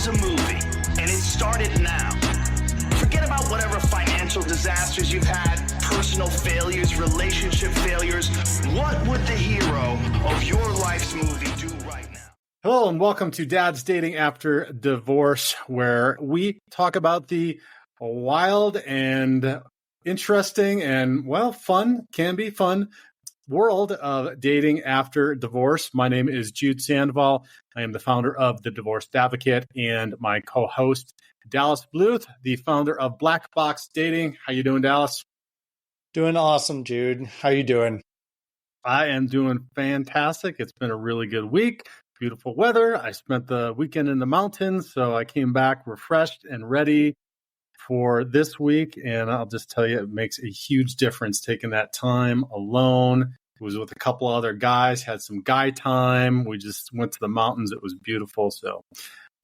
was a movie, and it started now, forget about whatever financial disasters you've had, personal failures, relationship failures. What would the hero of your life's movie do right now? Hello and welcome to Dad's Dating After Divorce, where we talk about the wild and interesting and, well, can be fun world of dating after divorce. My name is Jude Sandoval. I am the founder of The Divorced Advocate and my co-host, Dallas Bluth, the founder of Black Box Dating. How you doing, Dallas? Doing awesome, Jude. How you doing? I am doing fantastic. It's been a really good week. Beautiful weather. I spent the weekend in the mountains, so I came back refreshed and ready for this week. And I'll just tell you, it makes a huge difference taking that time alone. It was with a couple other guys, had some guy time. We just went to the mountains. It was beautiful. So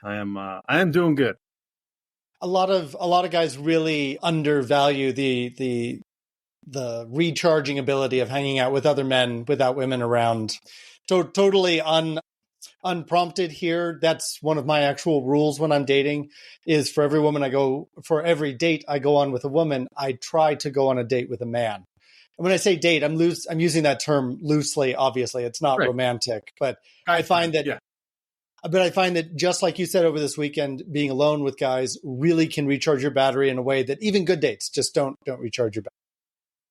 I am doing good. A lot of guys really undervalue the recharging ability of hanging out with other men without women around. Totally unprompted here. That's one of my actual rules when I'm dating is for every date I go on with a woman, I try to go on a date with a man. And when I say date, I'm using that term loosely. Obviously, it's not right. Romantic, but I find that just like you said over this weekend, being alone with guys really can recharge your battery in a way that even good dates just don't recharge your battery.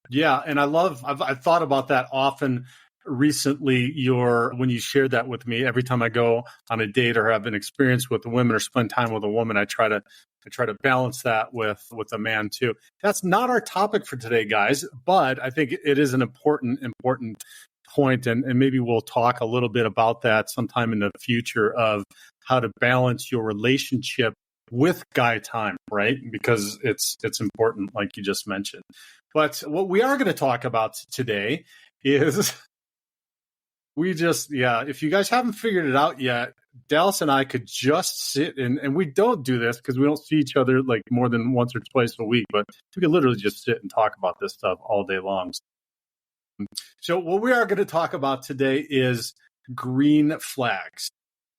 Yeah, and I've thought about that often recently. When you shared that with me, every time I go on a date or have an experience with a woman or spend time with a woman, I try to balance that with a man too. That's not our topic for today, guys, but I think it is an important point, and maybe we'll talk a little bit about that sometime in the future of how to balance your relationship with guy time, right? Because it's important, like you just mentioned. But what we are going to talk about today is if you guys haven't figured it out yet, Dallas and I could just sit and we don't do this because we don't see each other like more than once or twice a week, but we could literally just sit and talk about this stuff all day long. So what we are going to talk about today is green flags.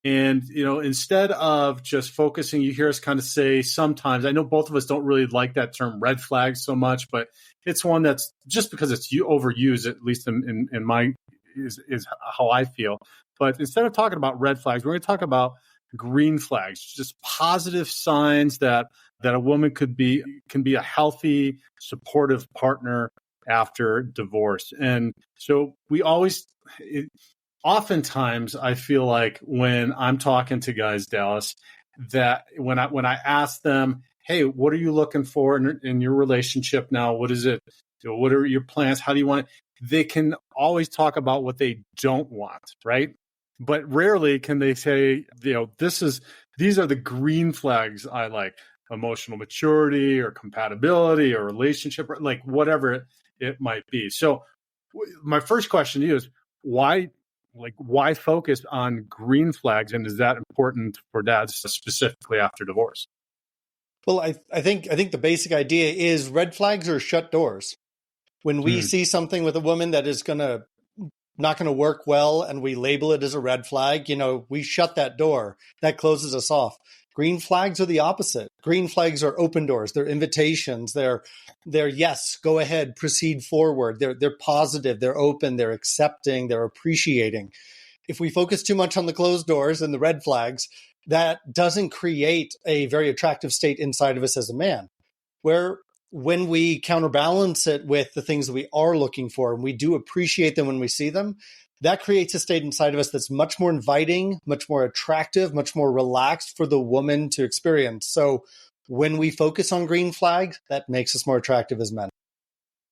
And, instead of just focusing, you hear us kind of say sometimes, I know both of us don't really like that term red flags so much, but it's one that's just because it's overused, at least in my is how I feel. But instead of talking about red flags, we're going to talk about green flags, just positive signs that a woman can be a healthy, supportive partner after divorce. And so oftentimes I feel like when I'm talking to guys, Dallas, that when I ask them, hey, what are you looking for in your relationship now? What is it? What are your plans? How do you want it? They can always talk about what they don't want, right? But rarely can they say, these are the green flags I like: emotional maturity or compatibility or relationship, like whatever it might be. So my first question to you is why focus on green flags? And is that important for dads specifically after divorce? Well, I think the basic idea is red flags are shut doors. When we see something with a woman that is not going to work well and we label it as a red flag, we shut that door. That closes us off. Green flags are the opposite. Green flags are open doors. They're invitations. They're yes, go ahead, proceed forward. They're positive. They're open. They're accepting. They're appreciating. If we focus too much on the closed doors and the red flags, that doesn't create a very attractive state inside of us as a man. When we counterbalance it with the things that we are looking for, and we do appreciate them when we see them, that creates a state inside of us that's much more inviting, much more attractive, much more relaxed for the woman to experience. So when we focus on green flags, that makes us more attractive as men.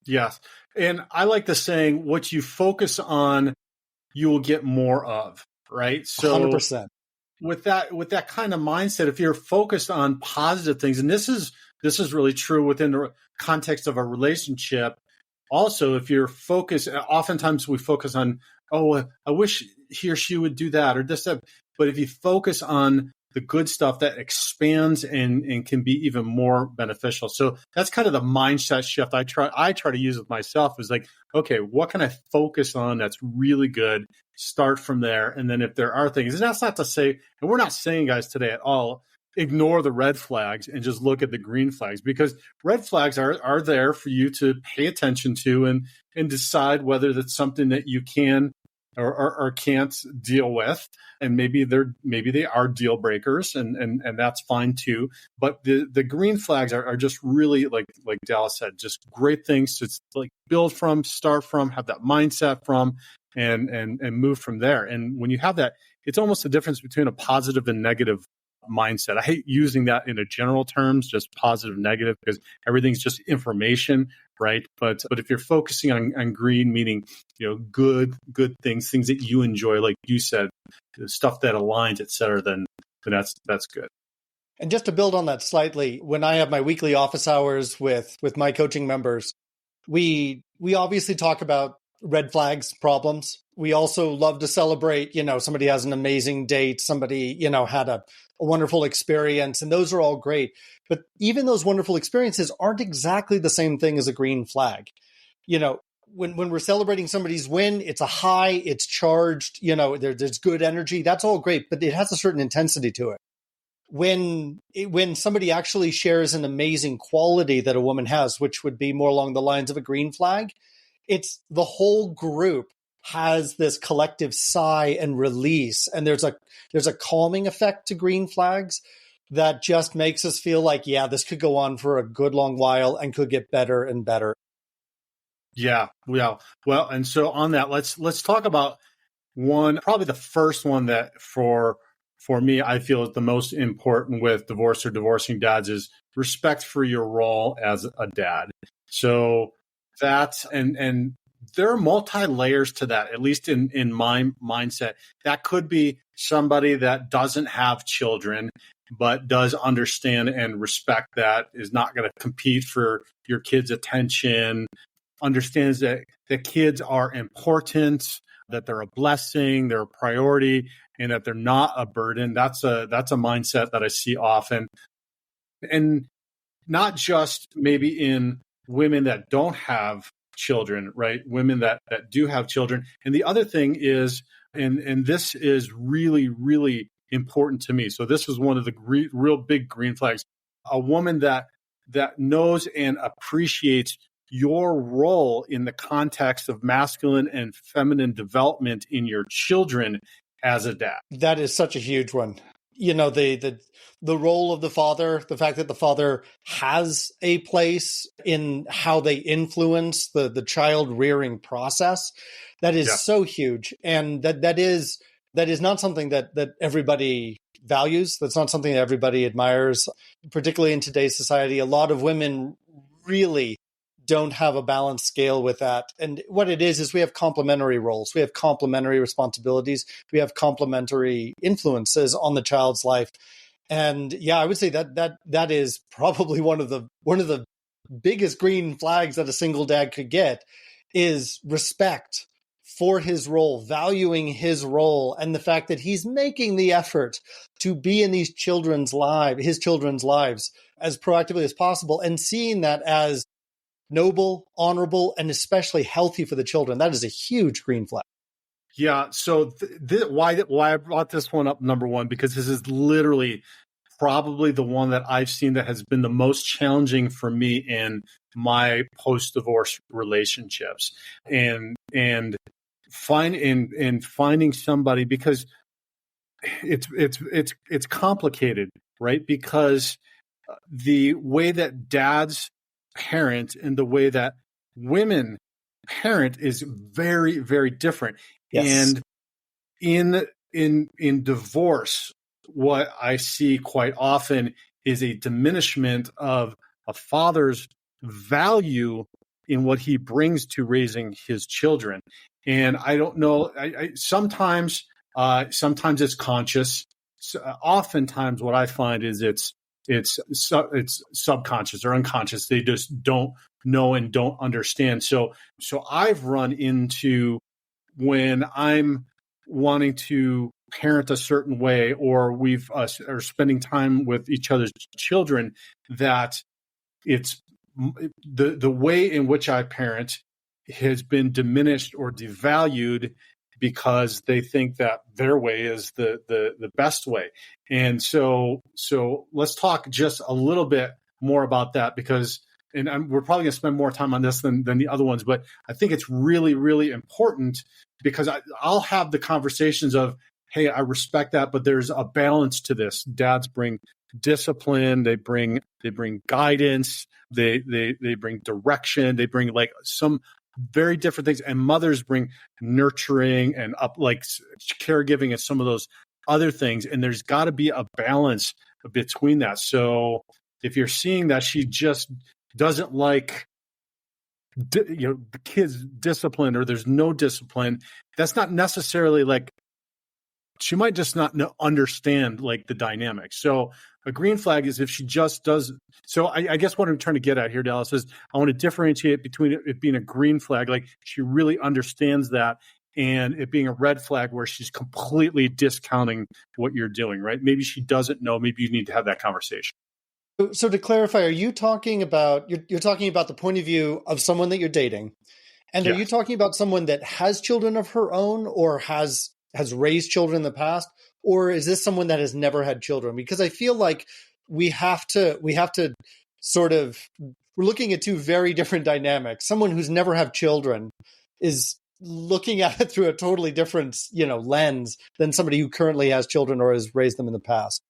Yes. And I like the saying, what you focus on, you will get more of, right? So 100%. With that kind of mindset, if you're focused on positive things, and this is really true within the context of a relationship. Also, if you're focused, oftentimes we focus on, I wish he or she would do that or this, that. But if you focus on the good stuff, that expands and can be even more beneficial. So that's kind of the mindset shift I try to use with myself is like, okay, what can I focus on that's really good? Start from there. And then if there are things, and that's not to say, and we're not saying, guys, today at all, ignore the red flags and just look at the green flags, because red flags are there for you to pay attention to and decide whether that's something that you can or can't deal with. And maybe they are deal breakers, and that's fine too. But the green flags are just really, like Dallas said, just great things to like build from, start from, have that mindset from, and move from there. And when you have that, it's almost the difference between a positive and negative mindset. I hate using that in a general terms, just positive, negative, because everything's just information, right? But if you're focusing on green, meaning, good things that you enjoy, like you said, stuff that aligns, et cetera, then that's good. And just to build on that slightly, when I have my weekly office hours with my coaching members, we obviously talk about red flags, problems. We also love to celebrate, somebody has an amazing date, somebody, had a wonderful experience, and those are all great. But even those wonderful experiences aren't exactly the same thing as a green flag. When we're celebrating somebody's win, it's a high, it's charged, there's good energy. That's all great, but it has a certain intensity to it. When somebody actually shares an amazing quality that a woman has, which would be more along the lines of a green flag, it's the whole group has this collective sigh and release. And there's a calming effect to green flags that just makes us feel like, yeah, this could go on for a good long while and could get better and better. Yeah. Well, and so on that, let's talk about one, probably the first one that for me, I feel is the most important with divorce or divorcing dads is respect for your role as a dad. So that, and there are multi-layers to that, at least in my mindset. That could be somebody that doesn't have children, but does understand and respect that, is not going to compete for your kids' attention, understands that the kids are important, that they're a blessing, they're a priority, and that they're not a burden. That's a mindset that I see often. And not just maybe in women that don't have children, right? Women that do have children. And the other thing is, and this is really, really important to me. So this is one of the real big green flags. A woman that knows and appreciates your role in the context of masculine and feminine development in your children as a dad. That is such a huge one. The role of the father, the fact that the father has a place in how they influence the child rearing process, that is so huge. And that is not something that everybody values. That's not something that everybody admires, particularly in today's society. A lot of women really don't have a balanced scale with that. And what it is we have complementary roles. We have complementary responsibilities. We have complementary influences on the child's life. And yeah, I would say that is probably one of the biggest green flags that a single dad could get is respect for his role, valuing his role, and the fact that he's making the effort to be in his children's lives as proactively as possible, and seeing that as noble, honorable, and especially healthy for the children. That is a huge green flag. Yeah. So why I brought this one up, number one, because this is literally probably the one that I've seen that has been the most challenging for me in my post-divorce relationships, and finding somebody, because it's complicated, right? Because the way that dads parent and the way that women parent is very, very different. Yes. And in divorce, what I see quite often is a diminishment of a father's value in what he brings to raising his children. And I don't know, sometimes it's conscious. Oftentimes what I find is it's subconscious or unconscious. They just don't know and don't understand. So I've run into, when I'm wanting to parent a certain way, or we've are spending time with each other's children, that it's the way in which I parent has been diminished or devalued because they think that their way is the best way. And so let's talk just a little bit more about that, because we're probably going to spend more time on this than the other ones, but I think it's really, really important, because I'll have the conversations of, hey, I respect that, but there's a balance to this. Dads bring discipline, they bring guidance, they bring direction, they bring like some very different things, and mothers bring nurturing and caregiving and some of those other things, and there's got to be a balance between that. So if you're seeing that she just doesn't like the kids' discipline, or there's no discipline, that's not necessarily like, she might just not understand like the dynamics. So a green flag is if she just does. So I guess what I'm trying to get at here, Dallas, is I want to differentiate between it being a green flag, like she really understands that, and it being a red flag where she's completely discounting what you're doing, right? Maybe she doesn't know. Maybe you need to have that conversation. So to clarify, are you talking about, you're talking about the point of view of someone that you're dating? And Yes. Are you talking about someone that has children of her own, or has raised children in the past? Or is this someone that has never had children? Because I feel like we have to sort of, we're looking at two very different dynamics. Someone who's never had children is looking at it through a totally different, lens than somebody who currently has children or has raised them in the past.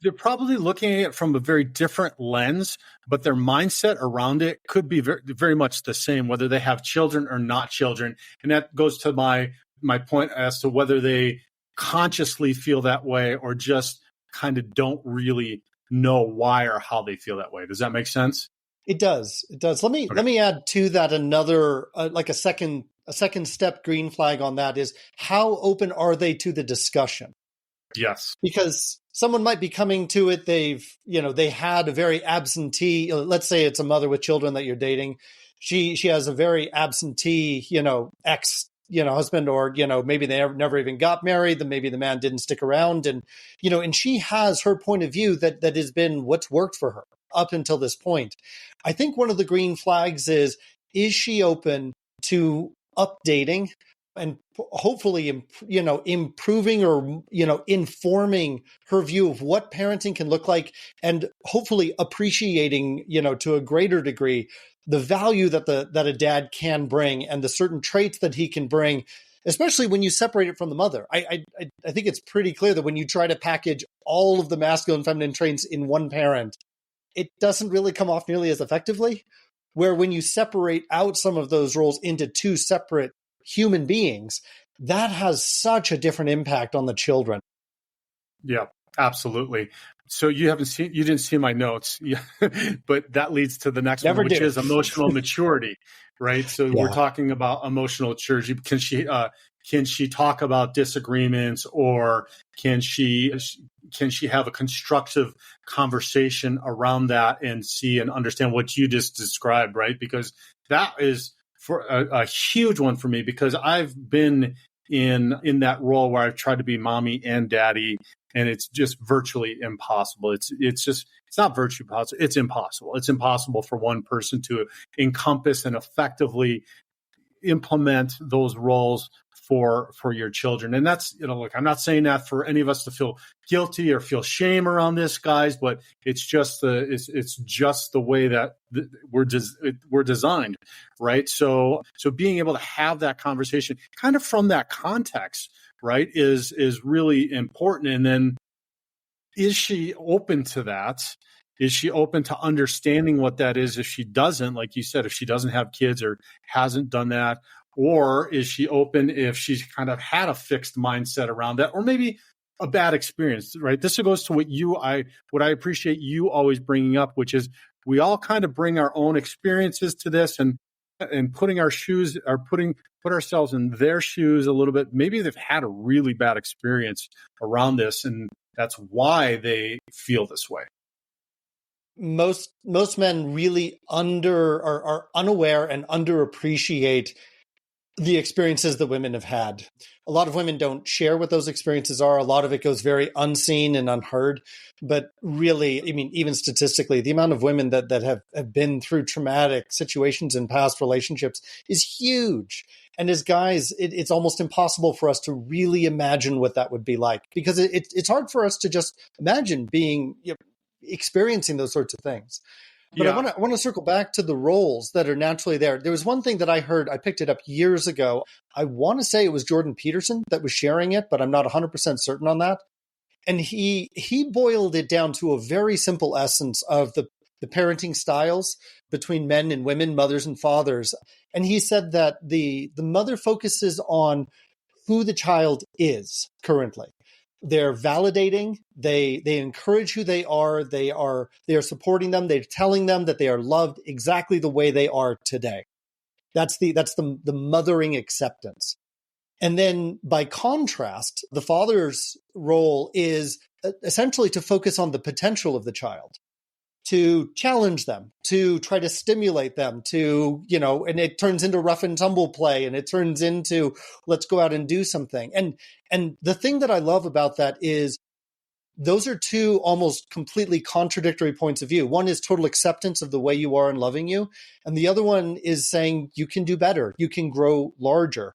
They're probably looking at it from a very different lens, but their mindset around it could be very, very much the same, whether they have children or not children. And that goes to my point as to whether they consciously feel that way or just kind of don't really know why or how they feel that way. Does that make sense? It does. Let me add to that another, like a second step green flag on that is, how open are they to the discussion? Yes. Because someone might be coming to it. They had a very absentee, let's say it's a mother with children that you're dating. She has a very absentee, ex, husband, or, maybe they never even got married. Then maybe the man didn't stick around, and she has her point of view that has been what's worked for her up until this point. I think one of the green flags is she open to updating and hopefully, improving or, informing her view of what parenting can look like, and hopefully appreciating, to a greater degree, the value that a dad can bring and the certain traits that he can bring, especially when you separate it from the mother. I think it's pretty clear that when you try to package all of the masculine and feminine traits in one parent, it doesn't really come off nearly as effectively. Where when you separate out some of those roles into two separate human beings, that has such a different impact on the children. Yeah, absolutely. So you didn't see my notes, but that leads to the next one, which is emotional maturity, right? So we're talking about emotional maturity. Can she talk about disagreements, or can she have a constructive conversation around that and see and understand what you just described, right? Because that is for a huge one for me, because I've been in that role where I've tried to be mommy and daddy, and it's just virtually impossible. It's not virtually possible. It's impossible. It's impossible for one person to encompass and effectively implement those roles for your children. And that's, look, I'm not saying that for any of us to feel guilty or feel shame around this, guys, but it's just the way that we're designed, right? So being able to have that conversation kind of from that context, right, is really important. And then, is she open to that? Is she open to understanding what that is if she doesn't, like you said, if she doesn't have kids or hasn't done that? Or is she open if she's kind of had a fixed mindset around that, or maybe a bad experience, right? This goes to what I appreciate you always bringing up, which is we all kind of bring our own experiences to this, and putting our shoes, or put ourselves in their shoes a little bit. Maybe they've had a really bad experience around this, and that's why they feel this way. Most men really are unaware and underappreciate the experiences that women have had. A lot of women don't share what those experiences are. A lot of it goes very unseen and unheard. But really, I mean, even statistically, the amount of women that have been through traumatic situations in past relationships is huge. And as guys, it's almost impossible for us to really imagine what that would be like, because it's hard for us to just imagine being, experiencing those sorts of things. But Yeah. I want to circle back to the roles that are naturally there. There was one thing that I heard, I picked it up years ago. I want to say it was Jordan Peterson that was sharing it, but I'm not 100% certain on that. And he boiled it down to a very simple essence of the parenting styles between men and women, mothers and fathers. And he said that the mother focuses on who the child is currently. They're validating, they encourage who they are supporting them, they're telling them that they are loved exactly the way they are today. That's the mothering acceptance. And then by contrast, the father's role is essentially to focus on the potential of the child, to challenge them, to try to stimulate them, to, and it turns into rough and tumble play, and it turns into, let's go out and do something. And the thing that I love about that is those are two almost completely contradictory points of view. One is total acceptance of the way you are and loving you. And the other one is saying you can do better, you can grow larger.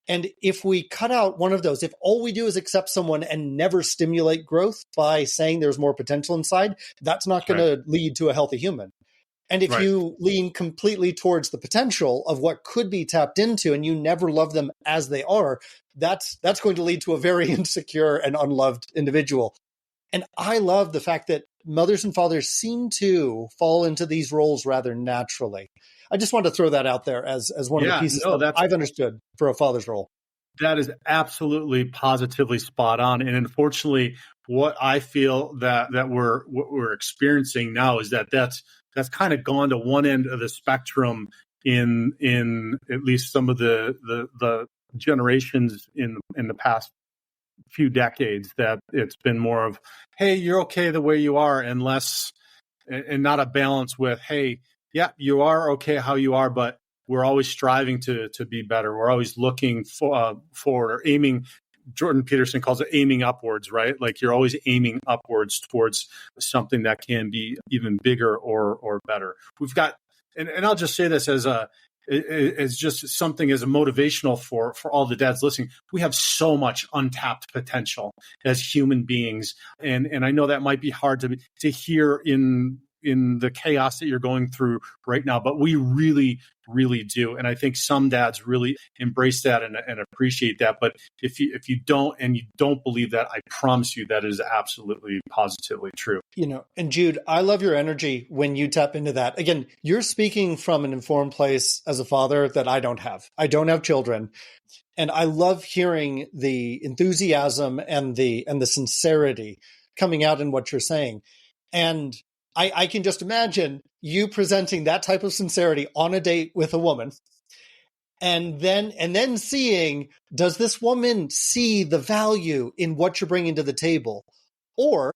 And if we cut out one of those, if all we do is accept someone and never stimulate growth by saying there's more potential inside, that's not going to lead to a healthy human. And if you lean completely towards the potential of what could be tapped into and you never love them as they are, that's going to lead to a very insecure and unloved individual. And I love the fact that mothers and fathers seem to fall into these roles rather naturally. I just wanted to throw that out there as one of the pieces that I've understood for a father's role. That is absolutely positively spot on. And unfortunately, what I feel that what we're experiencing now is that's kind of gone to one end of the spectrum in at least some of the generations in the past few decades, that it's been more of, hey, you're okay the way you are, and not a balance with, hey, yeah, you are okay how you are, but we're always striving to be better. We're always looking forward or aiming. Jordan Peterson calls it aiming upwards, right? Like you're always aiming upwards towards something that can be even bigger or better. We've got, and I'll just say this as just something as a motivational for all the dads listening. We have so much untapped potential as human beings, and I know that might be hard to hear in the chaos that you're going through right now, but we really, really do. And I think some dads really embrace that and appreciate that. But if you don't, and you don't believe that, I promise you that is absolutely positively true. And Jude, I love your energy when you tap into that. Again, you're speaking from an informed place as a father that I don't have. I don't have children. And I love hearing the enthusiasm and the sincerity coming out in what you're saying. And I can just imagine you presenting that type of sincerity on a date with a woman, and then seeing, does this woman see the value in what you're bringing to the table? Or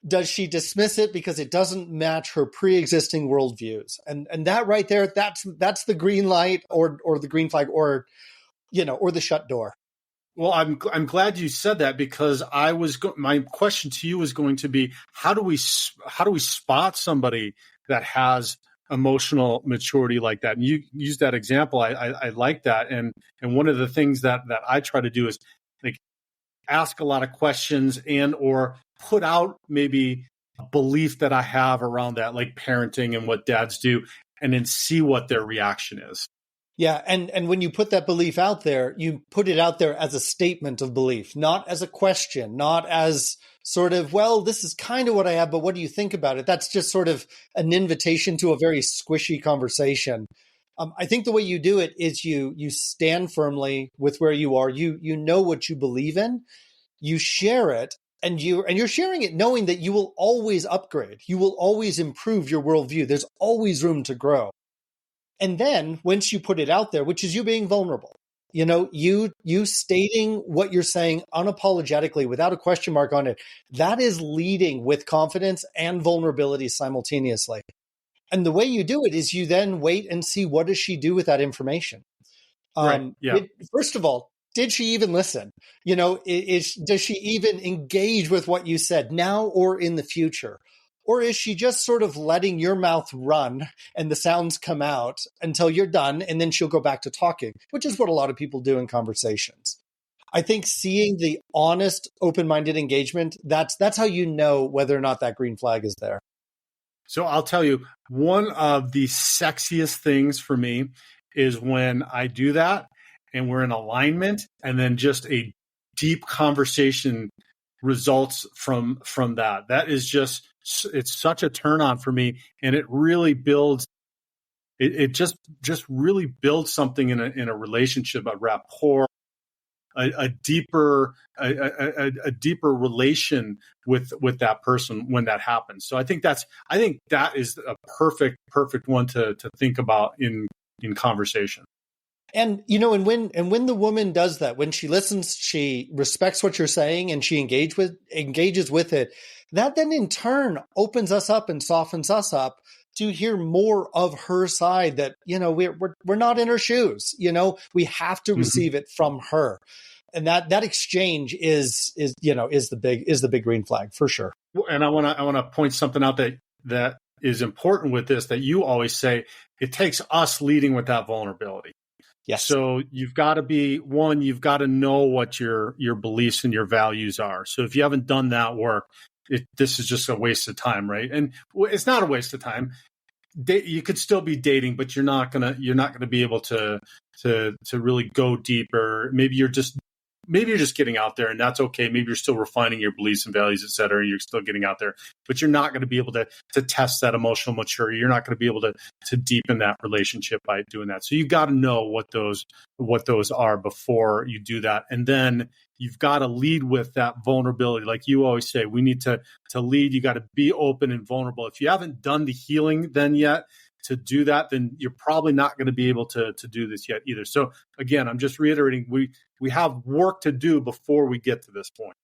does she dismiss it because it doesn't match her pre-existing worldviews? And that right there, that's the green light or the green flag or the shut door. Well, I'm glad you said that, because my question to you was going to be, how do we spot somebody that has emotional maturity like that? And you used that example. I like that. And one of the things that I try to do is like ask a lot of questions and or put out maybe a belief that I have around that, like parenting and what dads do, and then see what their reaction is. Yeah. And when you put that belief out there, you put it out there as a statement of belief, not as a question, not as sort of, well, this is kind of what I have, but what do you think about it? That's just sort of an invitation to a very squishy conversation. I think the way you do it is you stand firmly with where you are. You know what you believe in, you share it, and you're sharing it knowing that you will always upgrade. You will always improve your worldview. There's always room to grow. And then once you put it out there, which is you being vulnerable, you stating what you're saying unapologetically without a question mark on it, that is leading with confidence and vulnerability simultaneously. And the way you do it is you then wait and see, what does she do with that information? First of all, did she even listen? Does she even engage with what you said now or in the future? Or is she just sort of letting your mouth run and the sounds come out until you're done, and then she'll go back to talking, which is what a lot of people do in conversations. I think seeing the honest, open-minded engagement, that's how you know whether or not that green flag is there. So I'll tell you, one of the sexiest things for me is when I do that and we're in alignment, and then just a deep conversation results from that. That is just, it's such a turn on for me, and it really builds. It just really builds something in a relationship, a rapport, a deeper relation with that person when that happens. So I think that is a perfect one to think about in conversation. And and when the woman does that, when she listens, she respects what you're saying, and she engages with it, that then in turn opens us up and softens us up to hear more of her side, that we're not in her shoes. We have to receive it from her. And that exchange is the big green flag for sure. And I want to point something out that is important with this, that you always say, it takes us leading with that vulnerability. Yes. So you've got to know what your beliefs and your values are. So if you haven't done that work, this is just a waste of time, right? And it's not a waste of time. You could still be dating, but you're not gonna be able to really go deeper. Maybe you're just getting out there, and that's okay. Maybe you're still refining your beliefs and values, et cetera. And you're still getting out there, but you're not going to be able to test that emotional maturity. You're not going to be able to deepen that relationship by doing that. So you've got to know what those are before you do that. And then you've got to lead with that vulnerability. Like you always say, we need to lead. You got to be open and vulnerable. If you haven't done the healing then yet to do that, then you're probably not going to be able to do this yet either. So again, I'm just reiterating, we have work to do before we get to this point.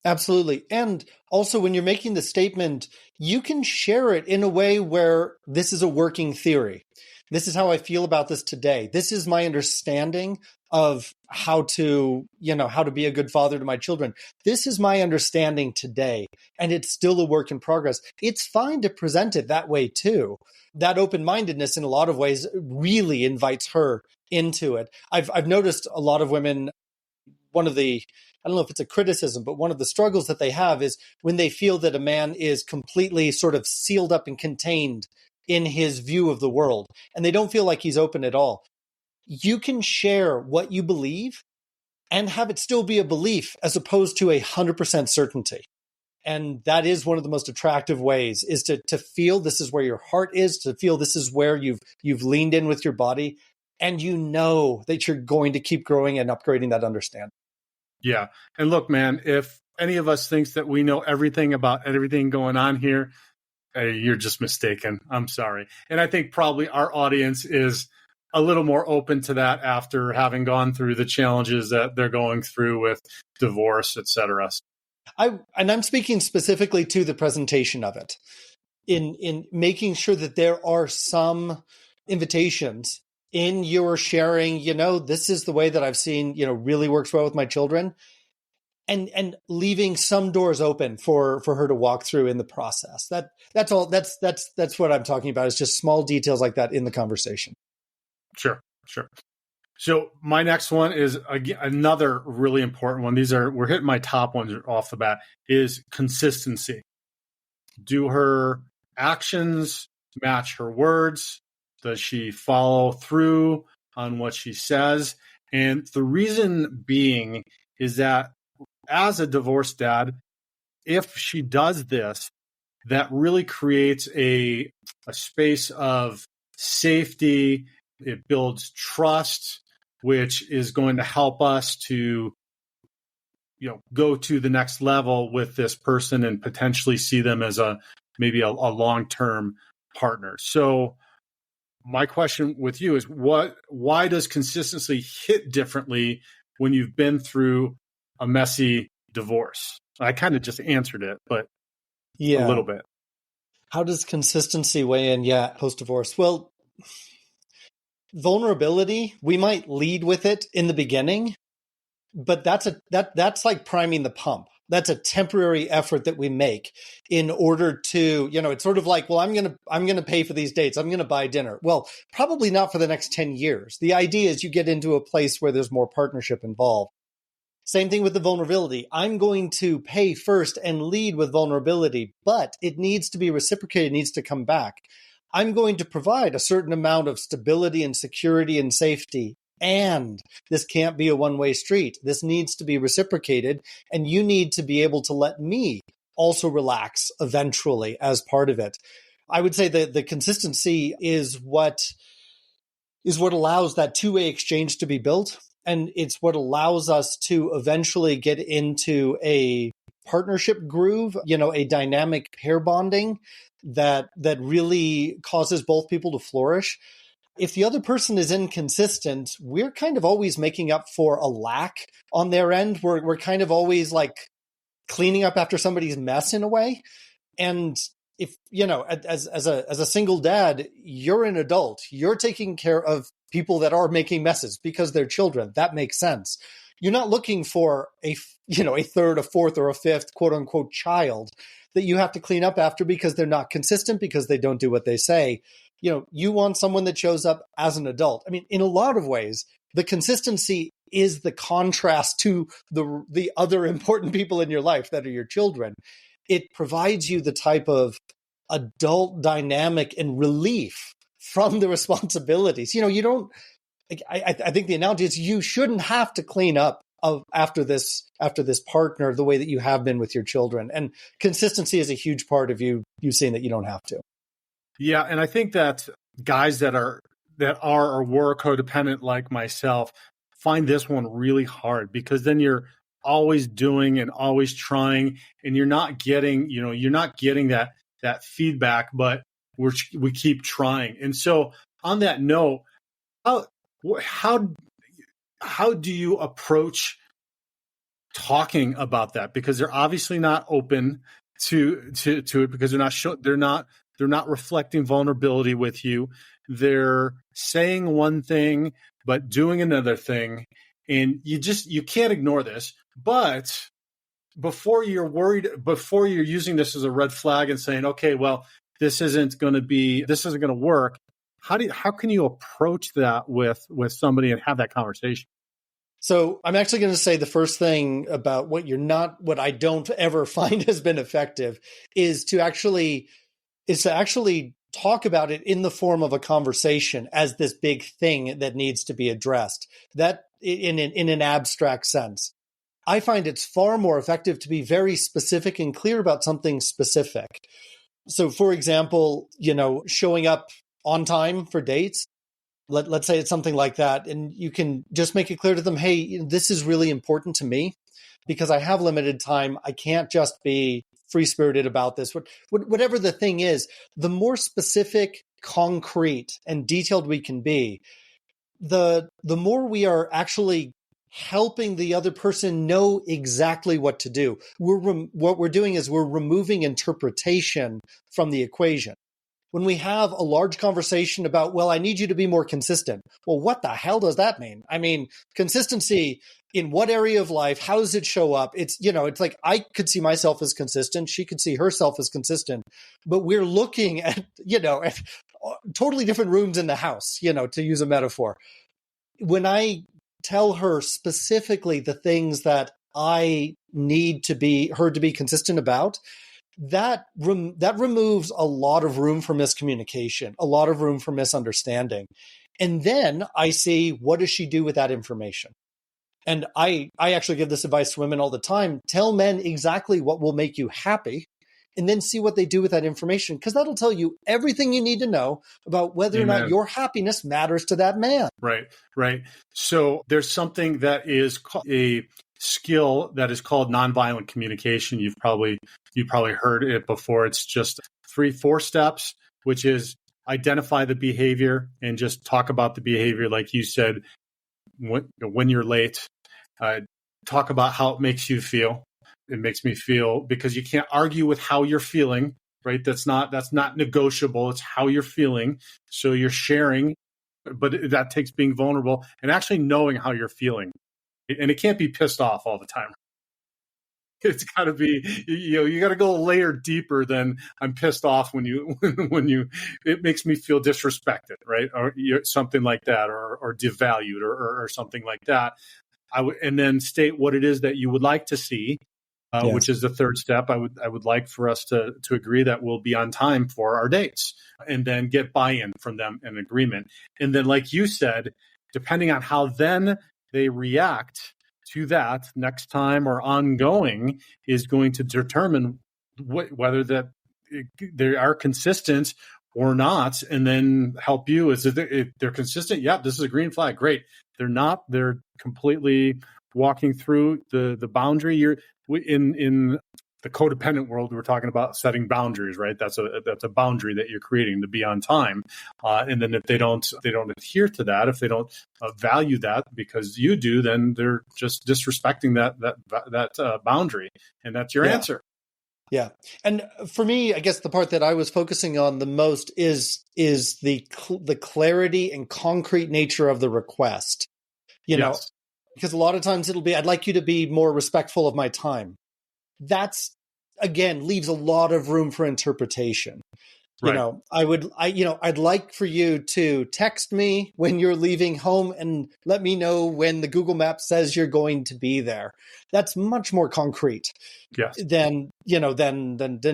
Absolutely. And also, when you're making the statement, you can share it in a way where this is a working theory. This is how I feel about this today. This is my understanding of how to be a good father to my children. This is my understanding today, and it's still a work in progress. It's fine to present it that way too. That open-mindedness in a lot of ways really invites her into it. I've noticed a lot of women, I don't know if it's a criticism, but one of the struggles that they have is when they feel that a man is completely sort of sealed up and contained in his view of the world, and they don't feel like he's open at all. You can share what you believe and have it still be a belief as opposed to 100% certainty. And that is one of the most attractive ways, is to feel this is where your heart is, to feel this is where you've leaned in with your body, and you know that you're going to keep growing and upgrading that understanding. Yeah. And look, man, if any of us thinks that we know everything about everything going on here, you're just mistaken. I'm sorry. And I think probably our audience is a little more open to that after having gone through the challenges that they're going through with divorce, et cetera. I'm speaking specifically to the presentation of it, in making sure that there are some invitations in your sharing, this is the way that I've seen, really works well with my children, and leaving some doors open for her to walk through in the process. That's all. That's what I'm talking about, is just small details like that in the conversation. Sure. So my next one is another really important one. We're hitting my top ones off the bat, is consistency. Do her actions match her words? Does she follow through on what she says? And the reason being is that as a divorced dad, if she does this, that really creates a space of safety. It builds trust, which is going to help us to go to the next level with this person and potentially see them as maybe a long-term partner. So my question with you is, why does consistency hit differently when you've been through a messy divorce? I kind of just answered it, but a little bit. How does consistency weigh in? Yeah, post-divorce. Well, vulnerability, we might lead with it in the beginning, but that's like priming the pump. That's a temporary effort that we make in order to, it's sort of like, well, I'm going to pay for these dates. I'm going to buy dinner. Well, probably not for the next 10 years. The idea is you get into a place where there's more partnership involved. Same thing with the vulnerability. I'm going to pay first and lead with vulnerability, but it needs to be reciprocated, it needs to come back. I'm going to provide a certain amount of stability and security and safety. And this can't be a one-way street. This needs to be reciprocated, and you need to be able to let me also relax eventually as part of it. I would say that the consistency is what allows that two-way exchange to be built. And it's what allows us to eventually get into a partnership groove, a dynamic pair bonding that really causes both people to flourish. If the other person is inconsistent, we're kind of always making up for a lack on their end. We're kind of always like cleaning up after somebody's mess in a way. And if, as a single dad, you're an adult, you're taking care of people that are making messes because they're children. That makes sense. You're not looking for a third, a fourth, or a fifth, quote unquote, child that you have to clean up after because they're not consistent, because they don't do what they say. You want someone that shows up as an adult. I mean, in a lot of ways, the consistency is the contrast to the other important people in your life that are your children. It provides you the type of adult dynamic and relief from the responsibilities. You don't, I think the analogy is you shouldn't have to clean up after this partner the way that you have been with your children. And consistency is a huge part of you seeing that you don't have to. Yeah. And I think that guys that are or were codependent like myself find this one really hard, because then you're always doing and always trying, and you're not getting that feedback, but we keep trying. And so on that note, how do you approach talking about that? Because they're obviously not open to it, because they're not reflecting vulnerability with you. They're saying one thing but doing another thing, and you can't ignore this. But before you're using this as a red flag and saying, okay, well, this isn't going to work. How can you approach that with somebody and have that conversation? So I'm actually going to say the first thing about what I don't ever find has been effective is to actually talk about it in the form of a conversation as this big thing that needs to be addressed, that in an abstract sense. I find it's far more effective to be very specific and clear about something specific. So, for example, showing up on time for dates. Let's say it's something like that. And you can just make it clear to them, hey, this is really important to me because I have limited time. I can't just be free-spirited about this. Whatever the thing is, the more specific, concrete, and detailed we can be, the more we are actually helping the other person know exactly what to do. What we're doing is we're removing interpretation from the equation. When we have a large conversation about, well, I need you to be more consistent. Well, what the hell does that mean? I mean, consistency in what area of life? How does it show up? It's like I could see myself as consistent. She could see herself as consistent, but we're looking at totally different rooms in the house, to use a metaphor. When I tell her specifically the things that I need her to be consistent about, that removes a lot of room for miscommunication, a lot of room for misunderstanding. And then I see, what does she do with that information? And I actually give this advice to women all the time. Tell men exactly what will make you happy, and then see what they do with that information, because that'll tell you everything you need to know about whether or not your happiness matters to that man. Right. So there's something that is a skill that is called nonviolent communication. You've probably heard it before. It's just 3-4 steps, which is identify the behavior and just talk about the behavior, like you said. When you're late, talk about how it makes you feel. It makes me feel, because you can't argue with how you're feeling, right? That's not negotiable. It's how you're feeling. So you're sharing, but that takes being vulnerable and actually knowing how you're feeling. And it can't be pissed off all the time. It's got to be, you got to go a layer deeper than I'm pissed off when you, it makes me feel disrespected, right? Or something like that, or devalued, or something like that. And then state what it is that you would like to see, Yes. which is the third step. I would like for us to agree that we'll be on time for our dates, and then get buy-in from them, and agreement. And then, like you said, depending on how then they react to that next time or ongoing, is going to determine whether that they are consistent or not, and then help you. If they're consistent, yeah, this is a green flag. Great. They're not. They're completely walking through the boundary. You're in the codependent world. We're talking about setting boundaries, right? That's a boundary that you're creating to be on time. And then if they don't adhere to that, if they don't value that because you do, then they're just disrespecting that boundary, and that's your answer. Yeah. And for me, I guess the part that I was focusing on the most is the clarity and concrete nature of the request. You know, because a lot of times it'll be, I'd like you to be more respectful of my time. That's, again, leaves a lot of room for interpretation. You know, I'd like for you to text me when you're leaving home and let me know when the Google Maps says you're going to be there. That's much more concrete than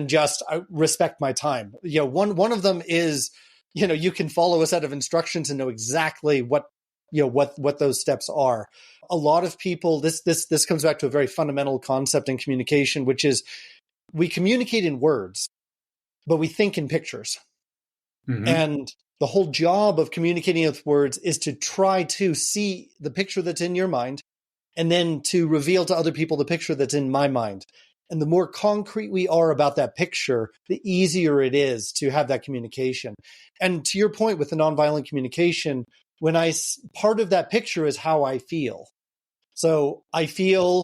just respect my time. You know, one of them is, you can follow a set of instructions and know exactly what those steps are. A lot of people, this comes back to a very fundamental concept in communication, which is we communicate in words, but we think in pictures. Mm-hmm. And the whole job of communicating with words is to try to see the picture that's in your mind, and then to reveal to other people the picture that's in my mind. And the more concrete we are about that picture, the easier it is to have that communication. And to your point with the nonviolent communication, part of that picture is how I feel. So I feel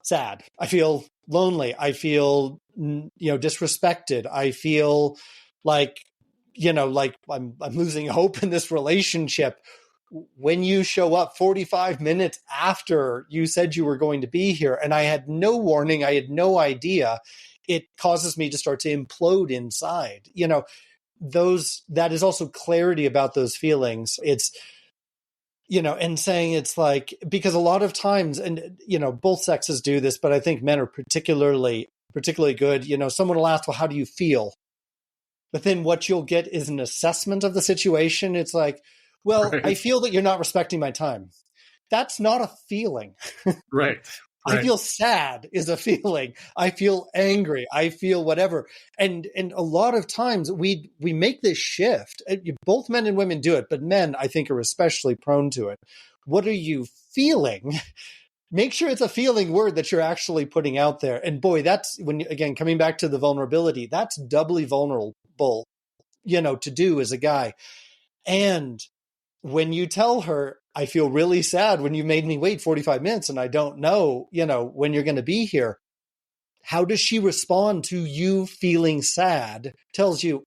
sad. I feel lonely. I feel, disrespected. I feel like I'm losing hope in this relationship. When you show up 45 minutes after you said you were going to be here, and I had no warning, I had no idea, it causes me to start to implode inside. That is also clarity about those feelings. It's, and saying it's like, because a lot of times, and, both sexes do this, but I think men are particularly good. Someone will ask, well, how do you feel? But then what you'll get is an assessment of the situation. It's like, well, I feel that you're not respecting my time. That's not a feeling. Right. I feel sad is a feeling. I feel angry. I feel whatever. And a lot of times we make this shift. Both men and women do it, but men, I think, are especially prone to it. What are you feeling? Make sure it's a feeling word that you're actually putting out there. And boy, that's again, coming back to the vulnerability, that's doubly vulnerable, to do as a guy. And when you tell her, I feel really sad when you made me wait 45 minutes and I don't know, when you're going to be here. How does she respond to you feeling sad? Tells you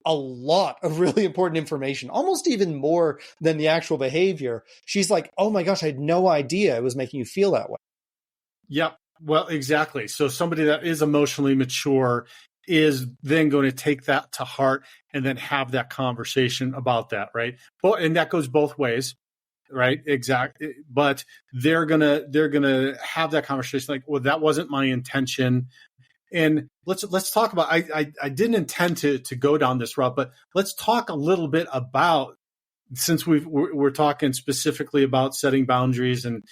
a lot of really important information, almost even more than the actual behavior. She's like, oh my gosh, I had no idea it was making you feel that way. Yep. Well, exactly. So somebody that is emotionally mature is then going to take that to heart and then have that conversation about that, right? Well, and that goes both ways, right? Exactly. But they're gonna have that conversation like, well, that wasn't my intention. And let's talk about, I didn't intend to go down this route, but let's talk a little bit about, since we're talking specifically about setting boundaries and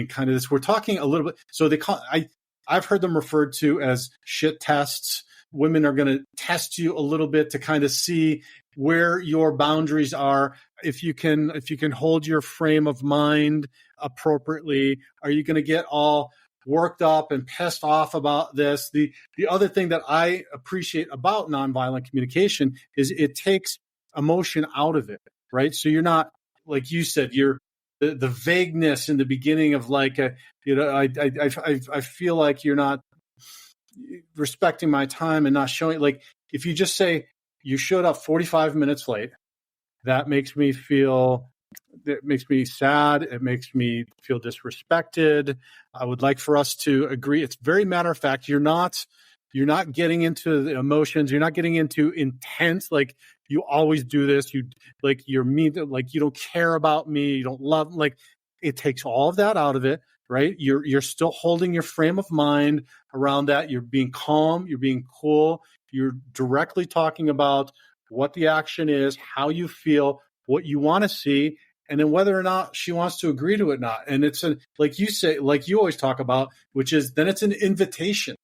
kind of this, we're talking a little bit. So I've heard them referred to as shit tests. Women are going to test you a little bit to kind of see where your boundaries are. If you can hold your frame of mind appropriately, are you going to get all worked up and pissed off about this? The other thing that I appreciate about nonviolent communication is it takes emotion out of it, right? So you're not, like you said, you're the vagueness in the beginning of like, I feel like you're not respecting my time and not showing, like, if you just say you showed up 45 minutes late, that makes me feel it makes me sad. It makes me feel disrespected. I would like for us to agree. It's very matter of fact. You're not getting into the emotions. You're not getting into intense, like you always do this. You're mean, like you don't care about me. You don't love, like it takes all of that out of it, right? You're still holding your frame of mind around that. You're being calm. You're being cool. You're directly talking about what the action is, how you feel, what you want to see, and then whether or not she wants to agree to it or not. And it's like you say, like you always talk about, which is then it's an invitation.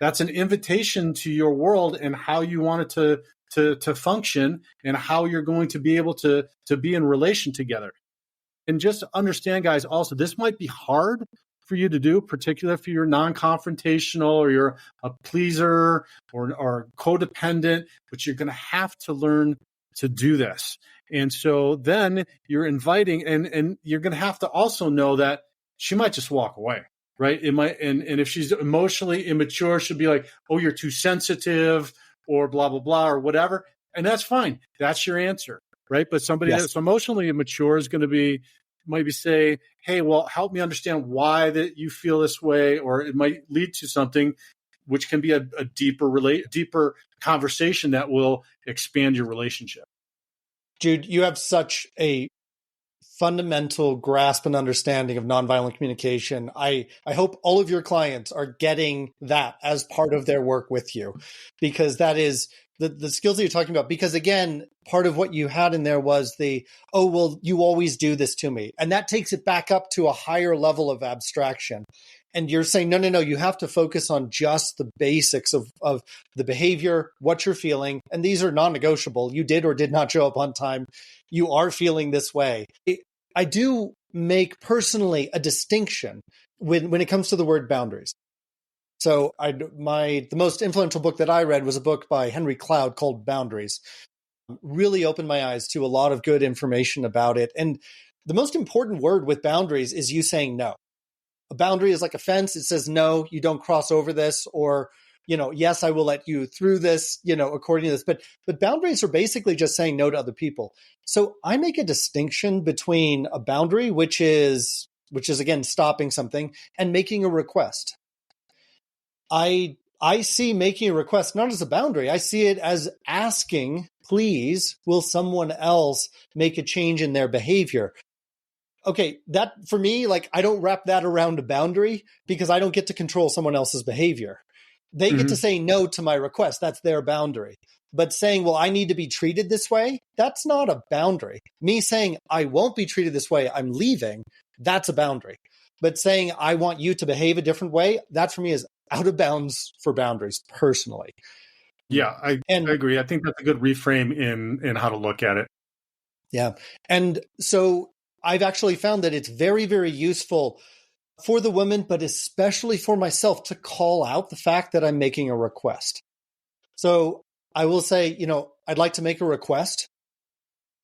That's an invitation to your world and how you want it to function and how you're going to be able to be in relation together. And just understand, guys, also, this might be hard for you to do, particularly if you're non-confrontational or you're a pleaser or codependent, but you're going to have to learn to do this. And so then you're inviting, and you're going to have to also know that she might just walk away, right? It might, and if she's emotionally immature, she'll be like, oh, you're too sensitive or blah, blah, blah, or whatever. And that's fine. That's your answer, right? But somebody that's emotionally immature is going to maybe say, hey, well, help me understand why that you feel this way, or it might lead to something which can be a deeper conversation that will expand your relationship. Jude, you have such a fundamental grasp and understanding of nonviolent communication. I hope all of your clients are getting that as part of their work with you, because that is the skills that you're talking about. Because again, part of what you had in there was oh, well, you always do this to me. And that takes it back up to a higher level of abstraction. And you're saying, no, you have to focus on just the basics of the behavior, what you're feeling. And these are non-negotiable. You did or did not show up on time. You are feeling this way. I do make personally a distinction when it comes to the word boundaries. So the most influential book that I read was a book by Henry Cloud called Boundaries. Really opened my eyes to a lot of good information about it. And the most important word with boundaries is you saying no. A boundary is like a fence. It says, no, you don't cross over this, or, yes, I will let you through this, according to this. But boundaries are basically just saying no to other people. So I make a distinction between a boundary, which is again, stopping something, and making a request. I see making a request not as a boundary. I see it as asking, please, will someone else make a change in their behavior? Okay, that for me, like, I don't wrap that around a boundary because I don't get to control someone else's behavior. They get to say no to my request. That's their boundary. But saying, well, I need to be treated this way, that's not a boundary. Me saying, I won't be treated this way, I'm leaving, that's a boundary. But saying, I want you to behave a different way, that for me is out of bounds for boundaries, personally. Yeah, I agree. I think that's a good reframe in how to look at it. Yeah. And so I've actually found that it's very, very useful for the women, but especially for myself, to call out the fact that I'm making a request. So I will say, I'd like to make a request,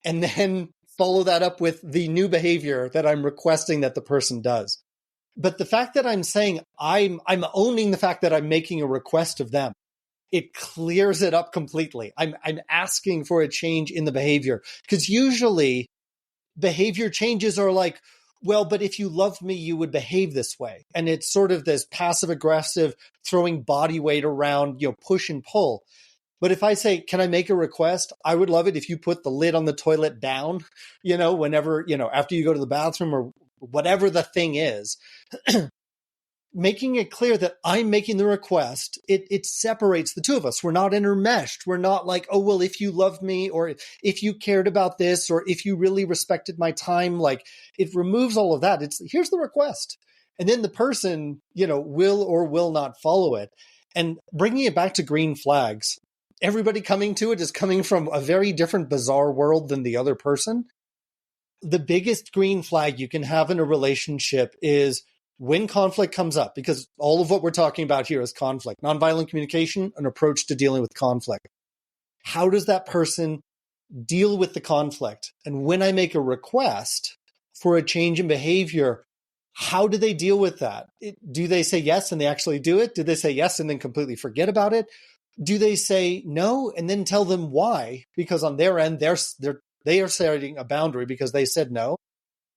and then follow that up with the new behavior that I'm requesting that the person does. But the fact that I'm saying I'm owning the fact that I'm making a request of them, it clears it up completely. I'm asking for a change in the behavior, because usually behavior changes are like, well, but if you loved me, you would behave this way. And it's sort of this passive aggressive throwing body weight around, push and pull. But if I say, can I make a request? I would love it if you put the lid on the toilet down, whenever, after you go to the bathroom or whatever the thing is. Making it clear that I'm making the request, it separates the two of us. We're not intermeshed. We're not like, oh, well, if you loved me, or if you cared about this, or if you really respected my time, like, it removes all of that. It's, here's the request. And then the person, will or will not follow it. And bringing it back to green flags, everybody coming to it is coming from a very different, bizarre world than the other person. The biggest green flag you can have in a relationship is when conflict comes up, because all of what we're talking about here is conflict. Nonviolent communication, an approach to dealing with conflict. How does that person deal with the conflict? And when I make a request for a change in behavior, how do they deal with that? Do they say yes and they actually do it? Do they say yes and then completely forget about it? Do they say no and then tell them why? Because on their end, they're they are setting a boundary because they said no?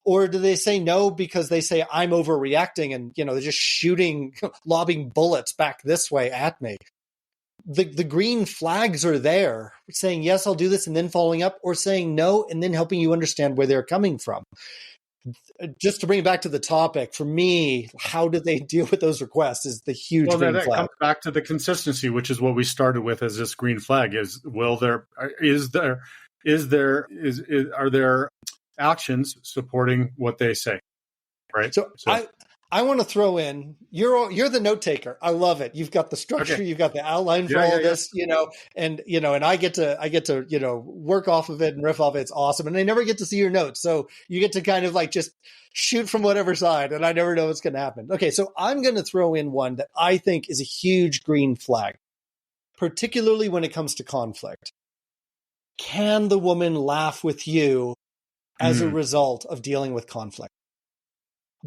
Or do they say no because they say I'm overreacting and, they're just shooting, lobbing bullets back this way at me? The green flags are there saying, yes, I'll do this, and then following up, or saying no and then helping you understand where they're coming from. Just to bring it back to the topic, for me, how do they deal with those requests is the huge green flag. That comes back to the consistency, which is what we started with as this green flag is, are there actions supporting what they say? Right. So I want to throw in, you're the note taker. I love it. You've got the structure, You've got the outline for all this, and I get to work off of it and riff off it. It's awesome. And I never get to see your notes. So you get to kind of like just shoot from whatever side, and I never know what's going to happen. Okay. So I'm going to throw in one that I think is a huge green flag, particularly when it comes to conflict. Can the woman laugh with you as a result of dealing with conflict?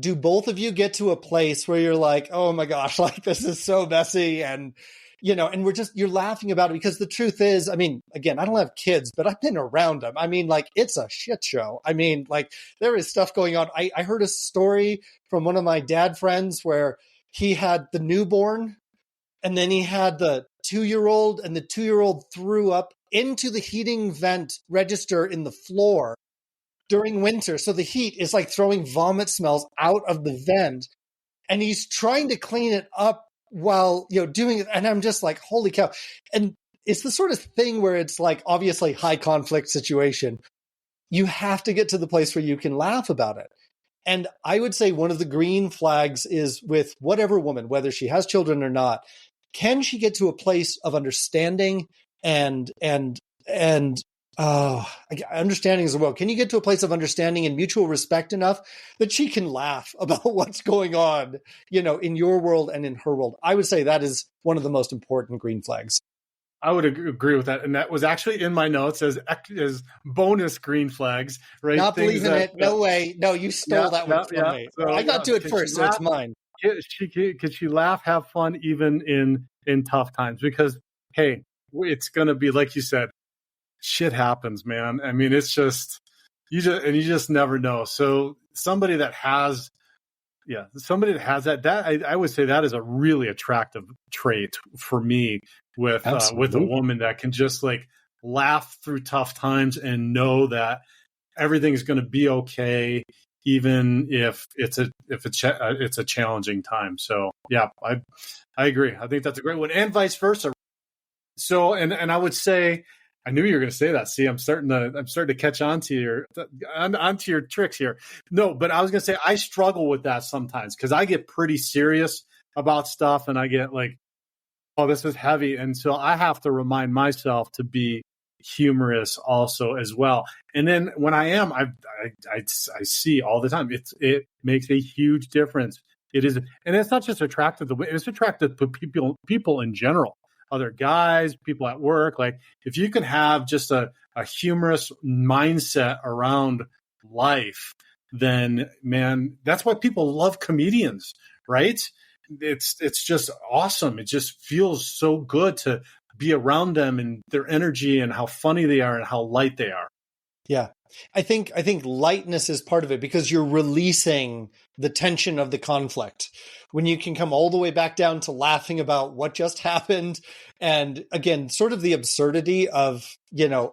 Do both of you get to a place where you're like, oh my gosh, like this is so messy, and and you're laughing about it? Because the truth is, I mean, again, I don't have kids, but I've been around them. I mean, like, it's a shit show. I mean, like, there is stuff going on. I heard a story from one of my dad friends where he had the newborn and then he had the 2-year-old, and the 2-year-old threw up into the heating vent register in the floor during winter. So the heat is like throwing vomit smells out of the vent, and he's trying to clean it up while, doing it. And I'm just like, holy cow. And it's the sort of thing where it's like, obviously high conflict situation. You have to get to the place where you can laugh about it. And I would say one of the green flags is with whatever woman, whether she has children or not, can she get to a place of understanding and understanding as well? Can you get to a place of understanding and mutual respect enough that she can laugh about what's going on, in your world and in her world? I would say that is one of the most important green flags. I would agree with that. And that was actually in my notes as bonus green flags, right? Not believing it. No way. No, you stole that one from me. So, I got to it first, so it's mine. Could she laugh, have fun, even in tough times? Because, hey, it's going to be, like you said, shit happens, man. I mean, it's just, you just never know. So somebody that has that, I would say that is a really attractive trait for me with a woman that can just like laugh through tough times and know that everything's going to be okay, even if it's a challenging time. So yeah, I agree. I think that's a great one, and vice versa. So, and I would say, I knew you were going to say that. See, I'm starting to catch onto your tricks here. No, but I was going to say I struggle with that sometimes because I get pretty serious about stuff, and I get like, oh, this is heavy, and so I have to remind myself to be humorous also as well. And then when I am, I see all the time. It makes a huge difference. It is, and it's not just attractive to women; it's attractive to people in general. Other guys, people at work. Like if you can have just a humorous mindset around life, then man, that's why people love comedians, right? It's just awesome. It just feels so good to be around them and their energy and how funny they are and how light they are. Yeah. I think lightness is part of it because you're releasing the tension of the conflict. When you can come all the way back down to laughing about what just happened, and again, sort of the absurdity of,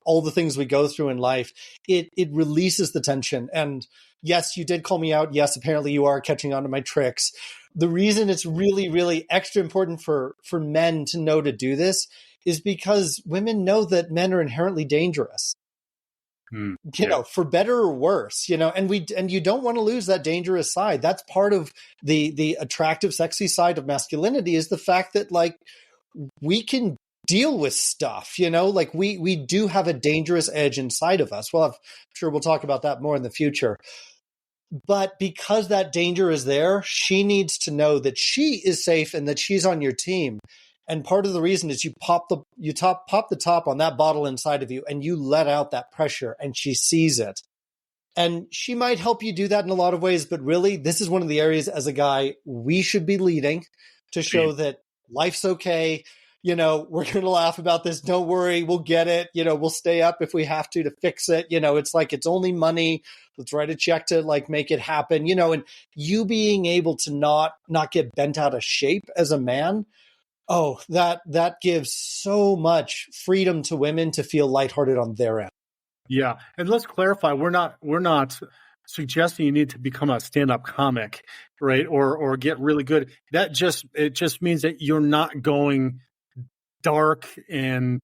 all the things we go through in life, it releases the tension. And yes, you did call me out. Yes, apparently you are catching on to my tricks. The reason it's really, really extra important for men to know to do this is because women know that men are inherently dangerous. For better or worse, and you don't want to lose that dangerous side. That's part of the attractive, sexy side of masculinity is the fact that like we can deal with stuff, like we do have a dangerous edge inside of us. Well, I'm sure we'll talk about that more in the future. But because that danger is there, she needs to know that she is safe and that she's on your team. And part of the reason is you pop the top on that bottle inside of you and you let out that pressure and she sees it. And she might help you do that in a lot of ways, but really this is one of the areas as a guy we should be leading to show that life's okay. we're going to laugh about this. Don't worry. We'll get it. We'll stay up if we have to fix it. It's like, it's only money. Let's write a check to like make it happen, and you being able to not get bent out of shape as a man. Oh, that gives so much freedom to women to feel lighthearted on their end. Yeah. And let's clarify, we're not suggesting you need to become a stand-up comic, right? Or get really good. It just means that you're not going dark and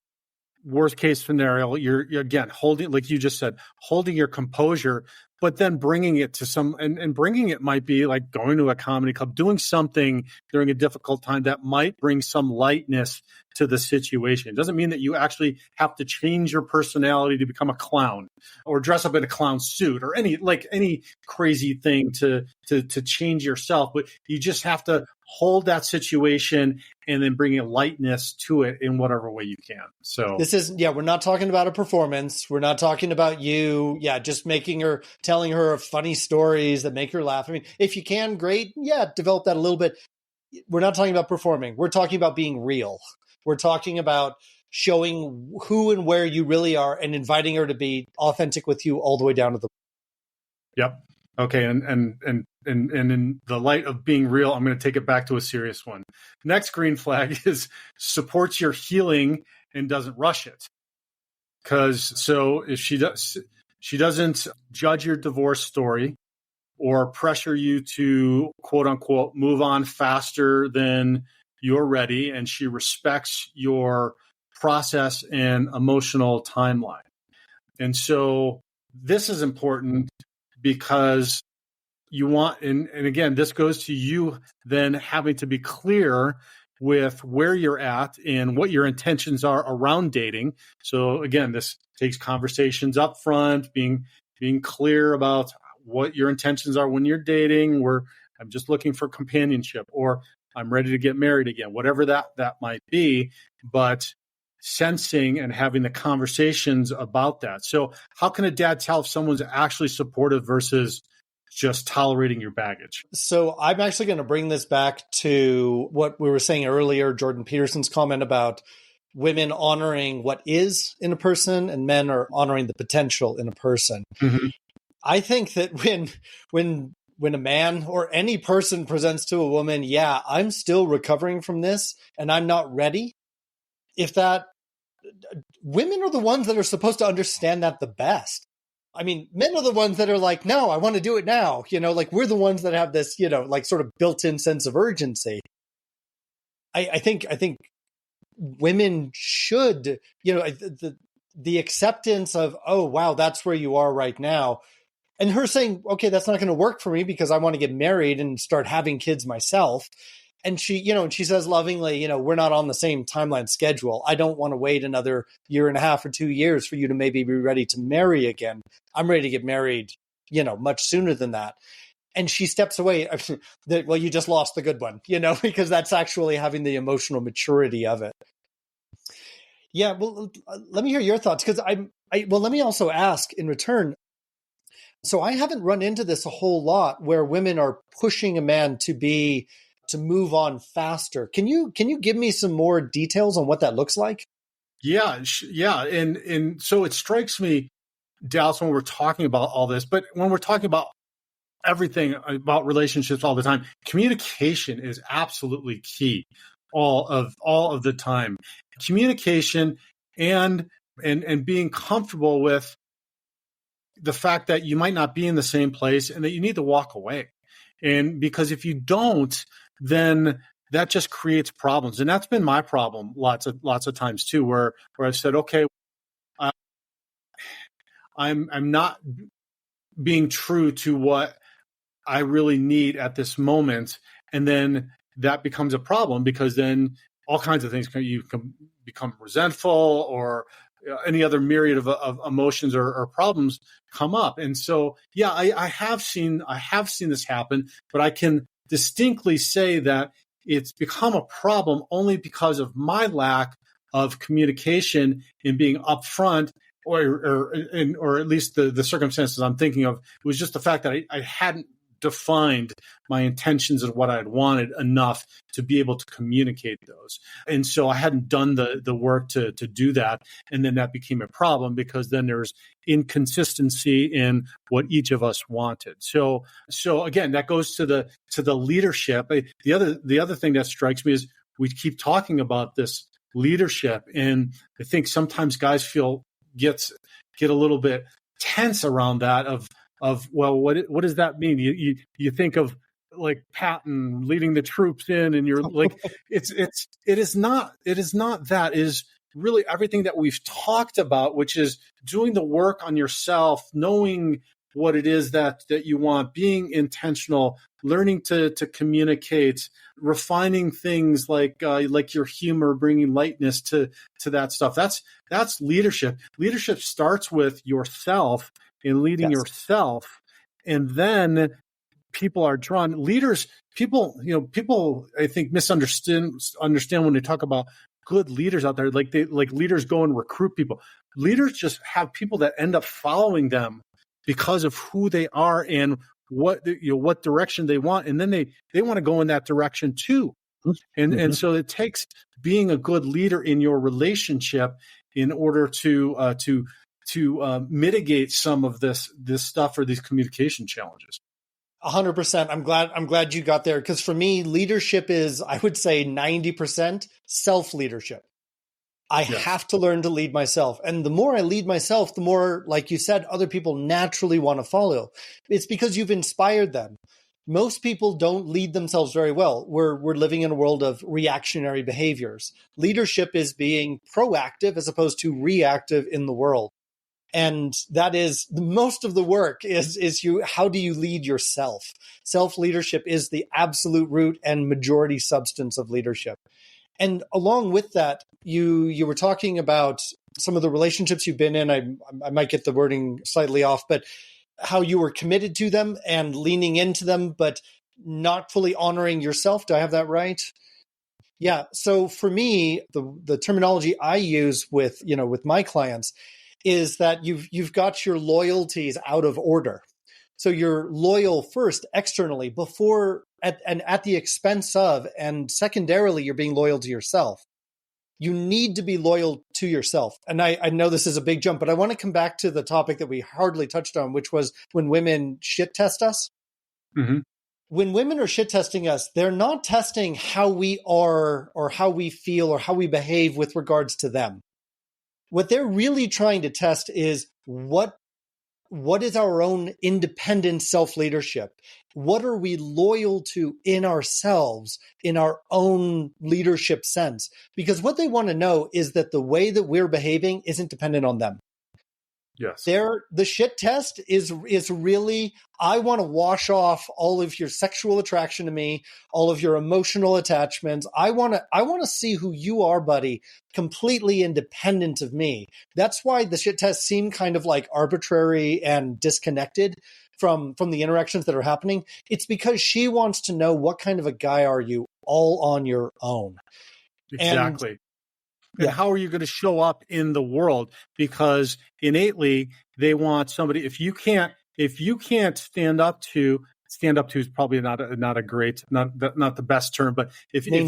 worst case scenario. You're again holding, like you just said, holding your composure, but then bringing it to and bringing it might be like going to a comedy club, doing something during a difficult time that might bring some lightness to the situation. It doesn't mean that you actually have to change your personality to become a clown or dress up in a clown suit or any crazy thing to change yourself, but you just have to hold that situation and then bring a lightness to it in whatever way you can. So we're not talking about a performance. We're not talking about you, just telling her funny stories that make her laugh. I mean, if you can, great. Yeah, develop that a little bit. We're not talking about performing. We're talking about being real. We're talking about showing who and where you really are and inviting her to be authentic with you all the way down to the. Yep. Okay. And in the light of being real, I'm going to take it back to a serious one. Next green flag is supports your healing and doesn't rush it. So if she doesn't judge your divorce story or pressure you to quote unquote move on faster than you're ready, and she respects your process and emotional timeline. And so this is important because you want, and again, this goes to you then having to be clear with where you're at and what your intentions are around dating. So again, this takes conversations up front, being clear about what your intentions are when you're dating, where I'm just looking for companionship, or I'm ready to get married again, whatever that might be, but sensing and having the conversations about that. So how can a dad tell if someone's actually supportive versus just tolerating your baggage? So I'm actually going to bring this back to what we were saying earlier, Jordan Peterson's comment about women honoring what is in a person and men are honoring the potential in a person. Mm-hmm. I think that when a man or any person presents to a woman, I'm still recovering from this and I'm not ready. Women are the ones that are supposed to understand that the best. I mean, men are the ones that are like, no, I want to do it now. Like we're the ones that have this, like sort of built-in sense of urgency. I think women should, the acceptance of, oh, wow, that's where you are right now. And her saying, okay, that's not going to work for me because I want to get married and start having kids myself. And she says lovingly, we're not on the same timeline schedule. I don't want to wait another year and a half or 2 years for you to maybe be ready to marry again. I'm ready to get married, much sooner than that. And she steps away. Well, you just lost the good one, because that's actually having the emotional maturity of it. Yeah. Well, let me hear your thoughts because let me also ask in return. So I haven't run into this a whole lot where women are pushing a man to move on faster. Can you give me some more details on what that looks like? Yeah. And so it strikes me, Dallas, when we're talking about all this, but when we're talking about everything about relationships all the time, communication is absolutely key all of the time. Communication and being comfortable with the fact that you might not be in the same place and that you need to walk away. And because if you don't, then that just creates problems. And that's been my problem lots of times too, where I've said, okay, I'm not being true to what I really need at this moment. And then that becomes a problem because then all kinds of things you can become resentful or any other myriad of emotions or problems come up. And so, I have seen this happen, but I can distinctly say that it's become a problem only because of my lack of communication and being upfront, or at least the circumstances I'm thinking of. It was just the fact that I hadn't defined my intentions and what I'd wanted enough to be able to communicate those. And so I hadn't done the work to do that. And then that became a problem because then there's inconsistency in what each of us wanted. So again, that goes to the leadership. The other thing that strikes me is we keep talking about this leadership, and I think sometimes guys get a little bit tense around that of well, what does that mean? You think of like Patton leading the troops in, and you're like, it is not that. It is really everything that we've talked about, which is doing the work on yourself, knowing what it is that you want, being intentional, learning to communicate, refining things like your humor, bringing lightness to that stuff. That's leadership. Leadership starts with yourself and leading yourself, and then people are drawn. People I think understand when they talk about good leaders out there, like leaders go and recruit people. Leaders just have people that end up following them because of who they are and what direction they want, and then they want to go in that direction too. And so it takes being a good leader in your relationship in order to mitigate some of this stuff or these communication challenges. 100%. I'm glad you got there, because for me, leadership is, I would say, 90% self-leadership. I have to learn to lead myself. And the more I lead myself, the more, like you said, other people naturally want to follow. It's because you've inspired them. Most people don't lead themselves very well. We're living in a world of reactionary behaviors. Leadership is being proactive as opposed to reactive in the world. And that is most of the work is how do you lead yourself? Self-leadership is the absolute root and majority substance of leadership. And along with that, you were talking about some of the relationships you've been in. I might get the wording slightly off, but how you were committed to them and leaning into them, but not fully honoring yourself. Do I have that right? Yeah. So for me, the terminology I use with my clients is that you've got your loyalties out of order. So you're loyal first externally before at the expense of, and secondarily, you're being loyal to yourself. You need to be loyal to yourself. And I know this is a big jump, but I want to come back to the topic that we hardly touched on, which was when women shit test us. Mm-hmm. When women are shit testing us, they're not testing how we are or how we feel or how we behave with regards to them. What they're really trying to test is what is our own independent self-leadership? What are we loyal to in ourselves, in our own leadership sense? Because what they want to know is that the way that we're behaving isn't dependent on them. Yes. The shit test is really, I want to wash off all of your sexual attraction to me, all of your emotional attachments. I want to see who you are, buddy, completely independent of me. That's why the shit tests seem kind of like arbitrary and disconnected from the interactions that are happening. It's because she wants to know, what kind of a guy are you all on your own? Exactly. And how are you going to show up in the world? Because innately they want somebody. If you can't stand up to is probably not a great, not the best term, but if you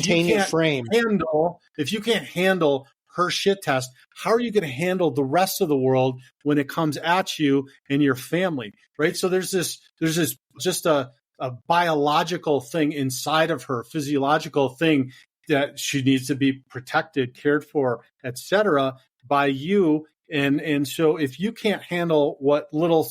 can't handle her shit test, how are you going to handle the rest of the world when it comes at you and your family, right? So there's this just a biological thing inside of her, physiological thing, that she needs to be protected, cared for, etc., by you. And so if you can't handle what little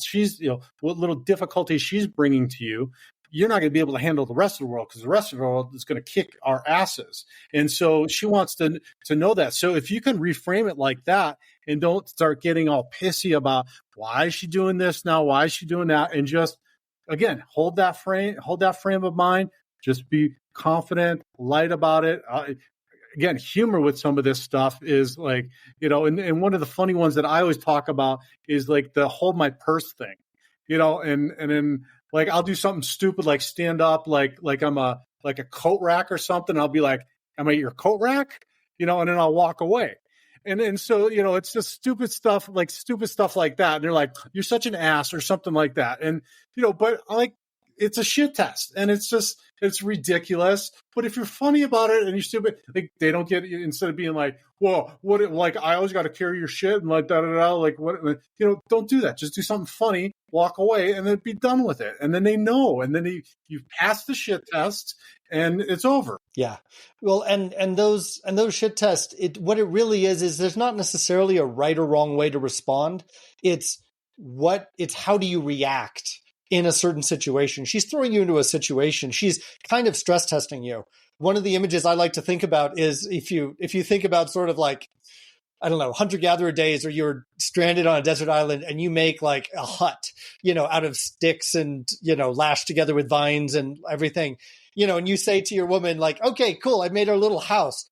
difficulties she's bringing to you, you're not going to be able to handle the rest of the world, because the rest of the world is going to kick our asses. And so she wants to know that. So if you can reframe it like that and don't start getting all pissy about why is she doing this now, why is she doing that, and just, again, hold that frame of mind, just be confident, light about it. Again, humor with some of this stuff is like, and one of the funny ones that I always talk about is like the hold my purse thing, and then like I'll do something stupid like stand up like I'm a coat rack or something. I'll be like, am I your coat rack? And then I'll walk away. And so, it's just stupid stuff like that. And they're like, you're such an ass or something like that. And, but like, it's a shit test, and it's ridiculous. But if you're funny about it and you're stupid, like, they don't get, instead of being like, whoa, what, like, I always got to carry your shit and like da da da, like, what, don't do that. Just do something funny, walk away, and then be done with it. And then they know, and then you've passed the shit test, and it's over. Yeah. Well, and those shit tests, what it really is there's not necessarily a right or wrong way to respond. It's how do you react in a certain situation. She's throwing you into a situation. She's kind of stress testing you. One of the images I like to think about is if you think about sort of like, I don't know, hunter-gatherer days, or you're stranded on a desert island and you make like a hut, out of sticks and, lashed together with vines and everything, and you say to your woman, like, okay, cool, I made our little house.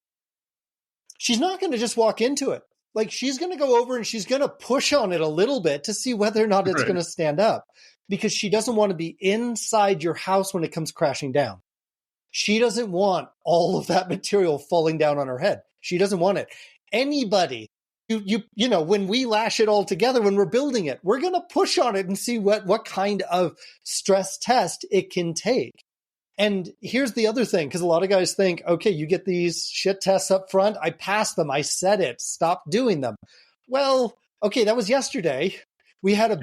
She's not going to just walk into it. Like, she's going to go over and she's going to push on it a little bit to see whether or not it's going to stand up, because she doesn't want to be inside your house when it comes crashing down. She doesn't want all of that material falling down on her head. She doesn't want it. Anybody, when we lash it all together, when we're building it, we're going to push on it and see what kind of stress test it can take. And here's the other thing, because a lot of guys think, okay, you get these shit tests up front. I passed them. I said it. Stop doing them. Well, okay, that was yesterday. We had a